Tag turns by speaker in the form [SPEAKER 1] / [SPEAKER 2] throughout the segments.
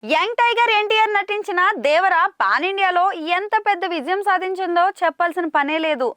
[SPEAKER 1] Young tiger NTR నటించిన దేవర pan ఇండియాలో ఎంత పెద్ద విజయం సాధించిందో చెప్పాల్సిన పనే లేదు.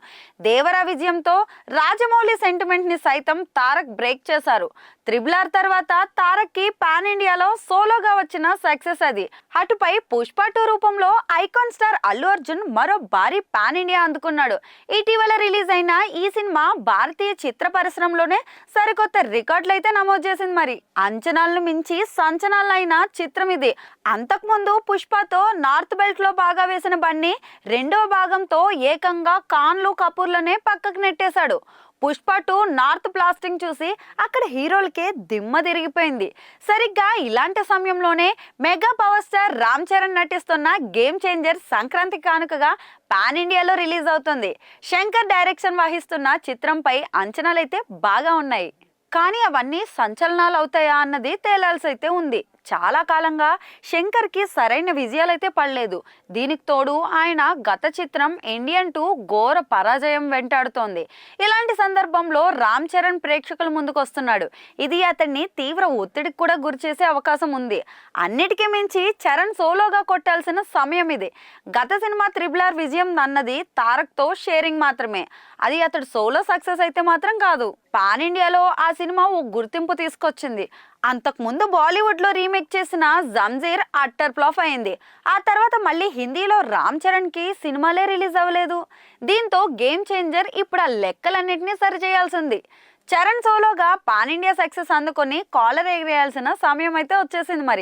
[SPEAKER 1] దేవర విజయంతో రాజమౌళి సెంటిమెంట్ ని సైతం తారక్ బ్రేక్ చేశారు. త్రిబుల్ ఆర్ తర్వాత తారక్ కి పాన్ ఇండియాలో సోలోగా వచ్చిన సక్సెస్ అది. అటుపై పుష్ప 2 రూపంలో ఐకాన్ స్టార్ అల్లు అర్జున్ మరో భారీ పాన్ ఇండియా అందుకున్నాడు. ఇటీవల రిలీజ్ అయిన ఈ సినిమా భారతీయ చిత్ర పరిశ్రమలోనే సరికొత్త రికార్డులు అయితే నమోదు చేసింది. మరి అంచనాలను మించి సంచలనాలైన చిత్రం ఇది. అంతకుముందు పుష్పతో నార్త్ బెల్ట్ లో బాగా వేసిన బన్నీ రెండవ భాగంతో ఏకంగా ఖాన్లు కపూర్లనే పక్కకు నెట్టేశాడు. పుష్ప 2 నార్త్ బ్లాస్టింగ్ చూసి అక్కడ హీరోలకే దిమ్మ తిరిగిపోయింది. సరిగ్గా ఇలాంటి సమయంలోనే mega power star Ram Charan నటిస్తున్న గేమ్ చేంజర్ సంక్రాంతి కానుకగా పాన్ ఇండియాలో రిలీజ్ అవుతుంది. శంకర్ డైరెక్షన్ వహిస్తున్న చిత్రంపై అంచనాలైతే బాగా ఉన్నాయి. కానీ అవన్నీ సంచలనాలు అవుతాయా అన్నది తేలాల్సి అయితే ఉంది. చాలా కాలంగా శంకర్ కి సరైన విజయాలైతే పడలేదు. దీనికి తోడు ఆయన గత చిత్రం ఇండియన్ 2 ఘోర పరాజయం వెంటాడుతోంది. ఇలాంటి సందర్భంలో రామ్ చరణ్ ప్రేక్షకుల ముందుకు వస్తున్నాడు. ఇది అతన్ని తీవ్ర ఒత్తిడికి కూడా గురిచేసే అవకాశం ఉంది. అన్నిటికీ మించి చరణ్ సోలోగా కొట్టాల్సిన సమయం ఇది. గత సినిమా త్రిబుల్ ఆర్ విజయం అన్నది తారక్ తో షేరింగ్ మాత్రమే. అది అతడు సోలో సక్సెస్ అయితే మాత్రం కాదు. పాన్ ఇండియాలో ఆ సినిమా ఓ గుర్తింపు తీసుకొచ్చింది. అంతకుముందు బాలీవుడ్ లో రీమేక్ చేసిన జంజీర్ అట్టర్ ఫ్లాప్ అయింది. ఆ తర్వాత మళ్ళీ హిందీలో రామ్ చరణ్ కి సినిమాలే రిలీజ్ అవ్వలేదు. దీంతో గేమ్ చేంజర్ ఇప్పుడు ఆ లెక్కలన్నింటినీ సరిచేయాల్సింది. చరణ్ సోలోగా పాన్ ఇండియా సక్సెస్ అందుకొని కాలర్ ఎగిరేయాల్సిన సమయం అయితే వచ్చేసింది మరి.